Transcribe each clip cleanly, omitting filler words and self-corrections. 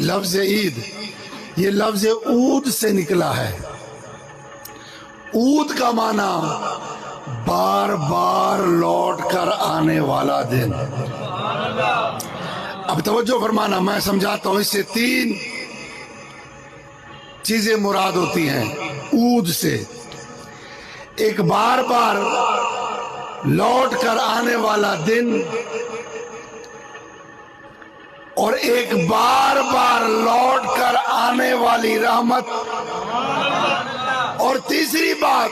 लफ्ज ईद ये लफ्ज ऊद से निकला है। ऊद का माना बार बार लौट कर आने वाला दिन। अब तवज्जो फरमाना, मैं समझाता हूं। इससे 3 चीजें मुराद होती हैं ऊद से। एक बार बार लौट कर आने वाला दिन, और एक बार बार लौट कर आने वाली रहमत, और तीसरी बात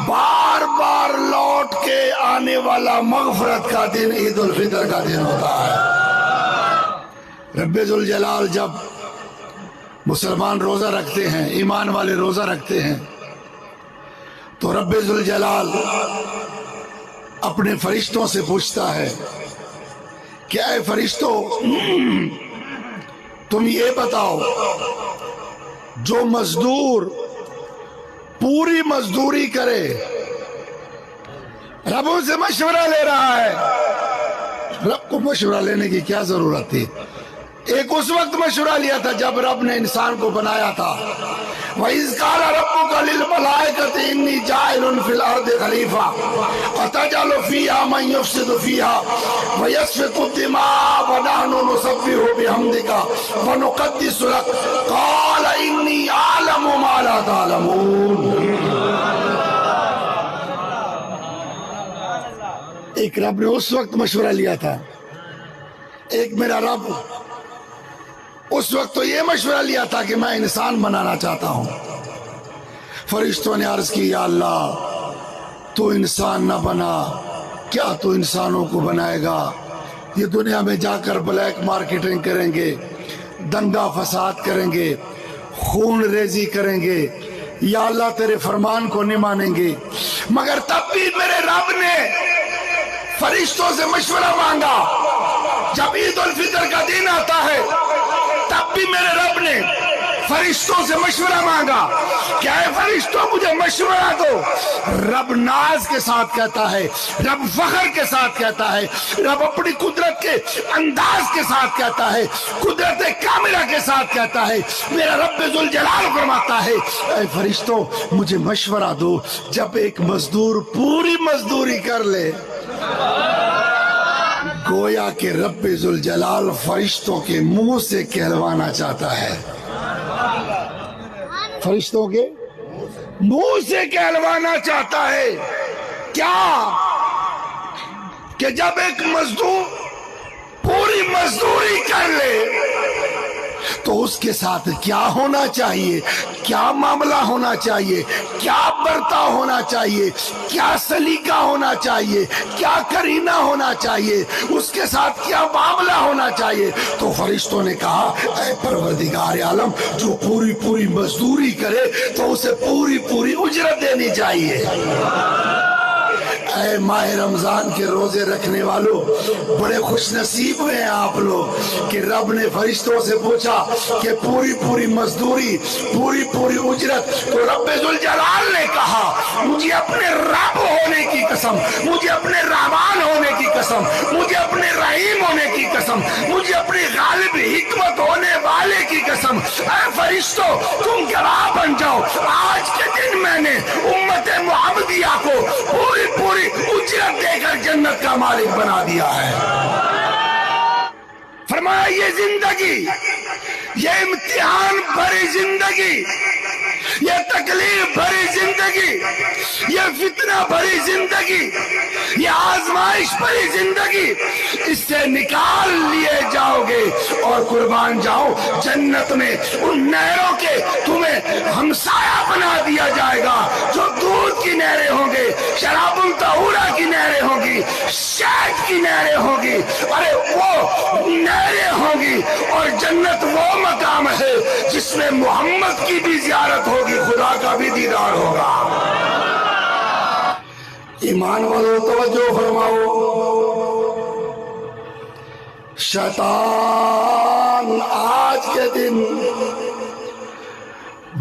बार बार लौट के आने वाला मगफरत का दिन ईद उल फितर का दिन होता है। रब्बे जुल जलाल जब मुसलमान रोजा रखते हैं, ईमान वाले रोजा रखते हैं, तो रब्बे जुल जलाल अपने फरिश्तों से पूछता है, क्या है फरिश्तों, तुम ये बताओ, जो मजदूर पूरी मजदूरी करे, रब से मशवरा ले रहा है। रब को मशवरा लेने की क्या जरूरत थी? एक उस वक्त मशवरा लिया था जब रब ने इंसान को बनाया था। वइज़ क़ाला रब्बुका लिल मलाइकति इन्नी जाइलुन फिल अर्दि खलीफा अतजअलु फ़ीहा मन युफ़सिदु फ़ीहा व यस्फ़िकु दिमाअ व नहनु नुसब्बिहु बिहम्दिका व नुक़द्दिसु लक क़ाला इन्नी अअलमु मा ला तअलमून। एक रब ने उस वक्त मशवरा लिया था, एक मेरा रब उस वक्त तो ये मशवरा लिया था कि मैं इंसान बनाना चाहता हूं। फरिश्तों ने अर्ज की, या अल्लाह तू इंसान न बना, क्या तू इंसानों को बनाएगा? ये दुनिया में जाकर ब्लैक मार्केटिंग करेंगे, दंगा फसाद करेंगे, खून रेजी करेंगे, या अल्लाह तेरे फरमान को नहीं मानेंगे। मगर तब भी मेरे रब ने फरिश्तों से मशवरा मांगा। जब ईद उल फितर का दिन आता है तब भी मेरे रब ने फरिश्तों से मशवरा मांगा। क्या है फरिश्तों, मुझे मशवरा दो। रब नाज के साथ कहता है, रब फख्र के साथ कहता है, रब अपनी कुदरत के अंदाज के साथ कहता है, कुदरत कामिला के साथ कहता है। मेरा रब जुल जलाल फरमाता है, ऐ फरिश्तों मुझे मशवरा दो। जब एक मजदूर पूरी मजदूरी कर ले, गोया के रब्बे जुल जलाल फरिश्तों के मुंह से कहलवाना चाहता है। फरिश्तों के मुंह से कहलवाना चाहता है क्या? कि जब एक मजदूर पूरी मजदूरी कर ले तो उसके साथ क्या होना चाहिए, क्या मामला होना चाहिए, क्या बर्ताव होना चाहिए, क्या सलीका होना चाहिए, क्या करीना होना चाहिए, उसके साथ क्या मामला होना चाहिए। तो फरिश्तों ने कहा, ऐ परवरदिगार आलम, जो पूरी पूरी मजदूरी करे तो उसे पूरी पूरी उजरत देनी चाहिए। ऐ माह रमजान के रोजे रखने वालों, बड़े खुश नसीब हैं आप लोग कि रब ने फरिश्तों से पूछा कि पूरी पूरी मजदूरी, पूरी पूरी उजरत। तो रब्बे जुल जलाल ने कहा, मुझे अपने रब होने की कसम, मुझे अपने रहमान होने की कसम, मुझे अपने रहीम होने की कसम, मुझे अपनी गालिब हिकमत होने वाले की कसम, ऐ फरिश्तों तुम गवाह बन जाओ। आज के दिन मैंने उम्मत मुहम्मदिया को पूरी पूरी उजरत देकर जन्नत का मालिक बना दिया है। फरमाया ये जिंदगी, ये इम्तिहान भरी जिंदगी, ये तकलीफ भरी जिंदगी, ये फितना भरी जिंदगी, ये आजमाइश भरी जिंदगी, इससे निकाल लिए जाओगे और कुर्बान जाओ जन्नत में उन नहरों के तुम्हें हमसाया बना दिया जाएगा जो दूध की नहरें होंगे, शराबुल तहूरा की नहरें होंगी, शहद की नहरें होंगी। अरे वो नहरें होंगी और जन्नत वो मकाम है जिसमें मोहम्मद की भी जियारत होगी, खुदा का भी दीदार होगा। ईमान वालों तवज्जो फरमाओ, शैतान आज के दिन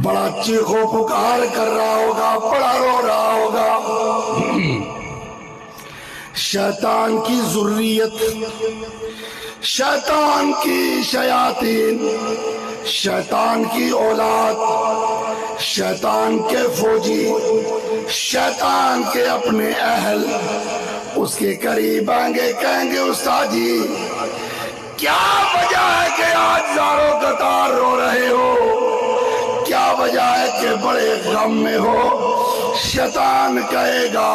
बड़ा चीखो पुकार कर रहा होगा, बड़ा रो रहा होगा। शैतान की ज़ुर्रियत, शैतान की शयातीन, शैतान की औलाद, शैतान के फौजी, शैतान के अपने अहल उसके करीब आएंगे, कहेंगे उस्ताद जी क्या वजह है कि आज ज़ारो कतार रो रहे हो, क्या वजह है कि बड़े गम में हो। शैतान कहेगा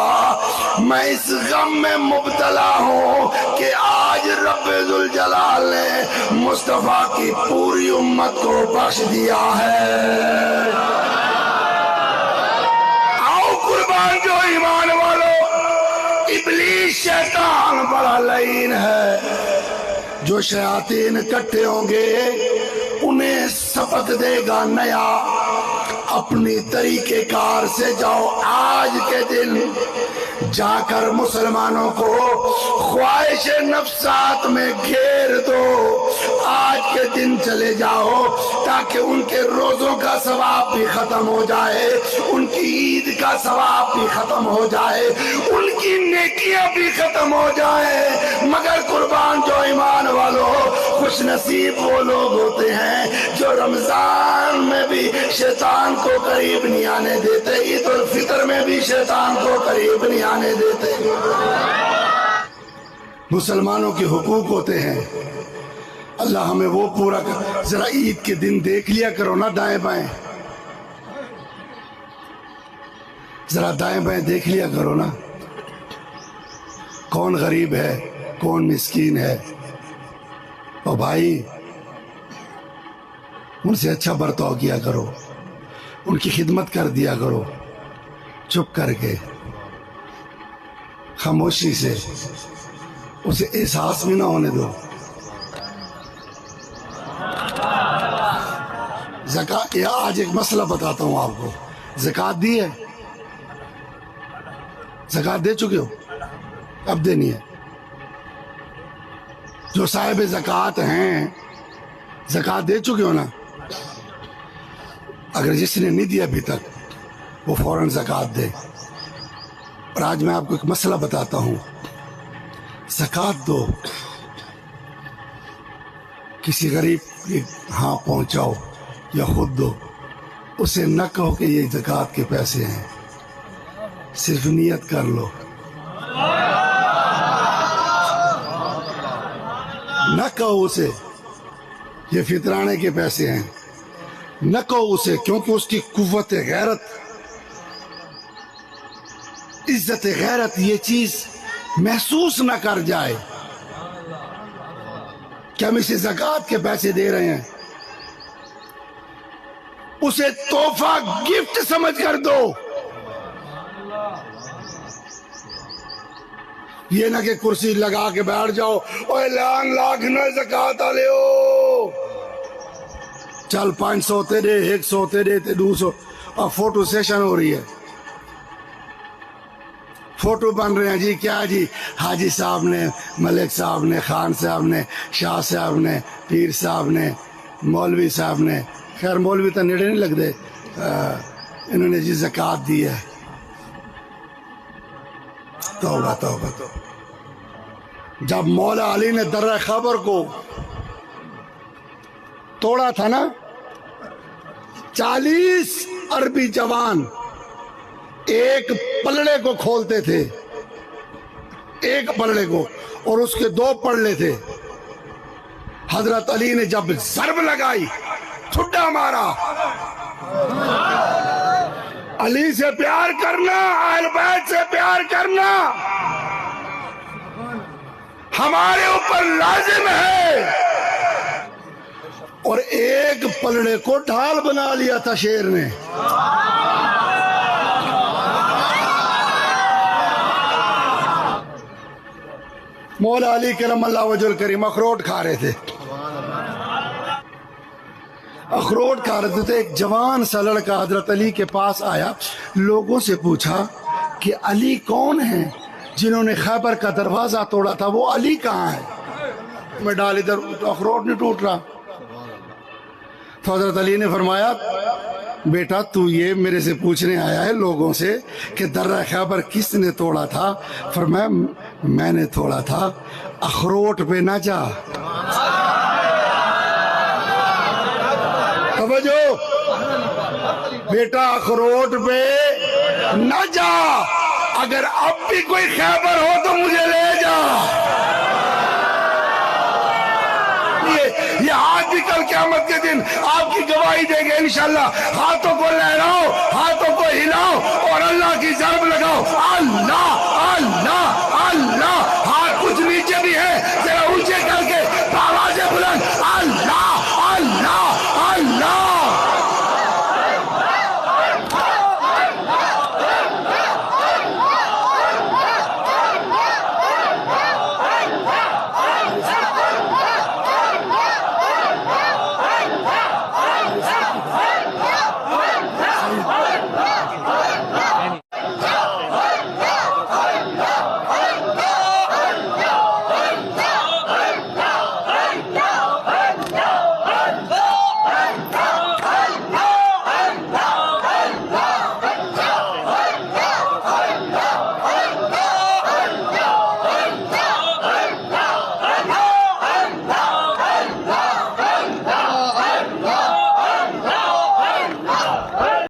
मैं इस गम में मुब्तला हूँ कि आज रब्बुल जलाल ने मुस्तफा की पूरी उम्मत को बख्श दिया है। आओ कुर्बान जो ईमान वालों, इब्लीस शैतान बड़ा लईन है। जो शयातीन इकट्ठे होंगे उन्हें सबक देगा नया, अपनी तरीके कार से जाओ आज के दिन जाकर मुसलमानों को ख्वाहिश नफ्सात में घेर दो। आज के दिन चले जाओ ताकि उनके रोजों का सवाब भी खत्म हो जाए, उनकी ईद का सवाब भी खत्म हो जाए, उनकी नेकियां भी खत्म हो जाए। मगर कुर्बान जो ईमान वालों, खुश नसीब वो लोग होते हैं जो रमजान में भी शैतान को करीब नहीं आने देते, ईद उल फितर में भी शैतान को करीब नहीं आने देते। मुसलमानों के हुकूक होते हैं, अल्लाह हमें वो पूरा कर। जरा ईद के दिन देख लिया करो ना दाएं बाएं, जरा दाएं बाएं देख लिया करो ना, कौन गरीब है कौन मिस्कीन है। और भाई उनसे अच्छा बर्ताव किया करो, उनकी खिदमत कर दिया करो, चुप करके खामोशी से, उसे एहसास भी ना होने दो। ज़कात, या आज एक मसला बताता हूं आपको, ज़कात दी है, ज़कात दे चुके हो, अब देनी है। जो साहिब ज़कात हैं ज़कात दे चुके हो ना, अगर जिसने नहीं दिया अभी तक वो फौरन ज़कात दे। और आज मैं आपको एक मसला बताता हूँ, ज़कात दो, किसी गरीब के हाँ पहुँचाओ या खुद दो, उसे न कहो कि ये ज़कात के पैसे हैं, सिर्फ नियत कर लो। न कहो उसे ये फितराने के पैसे हैं, न कहो उसे, क्योंकि उसकी कुव्वत गैरत, इज्जत गैरत ये चीज महसूस न कर जाए कि हम इसे ज़कात के पैसे दे रहे हैं, उसे तोहफा गिफ्ट समझ कर दो। ये ना कि कुर्सी लगा के बैठ जाओ, ओए लाख न ज़कात आले हो, चल 500 तेरे, 100 तेरे, 200, और फोटो सेशन हो रही है, फोटो बन रहे हैं जी। क्या जी, हाजी साहब ने, मलिक साहब ने, खान साहब ने, शाह साहब ने, पीर साहब ने, मौलवी साहब ने, खैर मौलवी तो नेड़े नहीं लगते, इन्होंने जी ज़कात दी है। तौबा तौबा तौबा। जब मौला अली ने दर्रा खबर को तोड़ा था ना, 40 अरबी जवान एक पलड़े को खोलते थे, एक पलड़े को, और उसके 2 पलड़े थे। हजरत अली ने जब ज़रब लगाई, ठुड्डा मारा। अली से प्यार करना, अहले बैत से प्यार करना हमारे ऊपर लाजिम है। और एक पलड़े को ढाल बना लिया था शेर ने। मौला अली करमल्लाह वजहुल करीम अखरोट खा रहे थे, अखरोट खा रहे थे। एक जवान सा लड़का हजरत अली के पास आया, लोगों से पूछा कि अली कौन है जिन्होंने खैबर का दरवाजा तोड़ा था, वो अली कहाँ है? मैं डाल इधर, अखरोट नहीं टूट रहा। तो हजरत अली ने फरमाया بیٹا تو یہ میرے سے پوچھنے آیا ہے لوگوں سے کہ درہ خیبر کس نے توڑا تھا؟ فرمایا میں نے توڑا تھا، اخروٹ پہ نہ جا۔ توجہ بیٹا، اخروٹ پہ نہ جا، اگر اب بھی کوئی خیبر ہو تو مجھے لے جا۔ یہ ہاتھ بھی کل قیامت کے دن آپ کی گواہی دے گے انشاءاللہ۔ ہاتھوں کو لہراؤ، ہاتھوں کو ہلاؤ اور اللہ کی ضرب لگاؤ، اللہ اللہ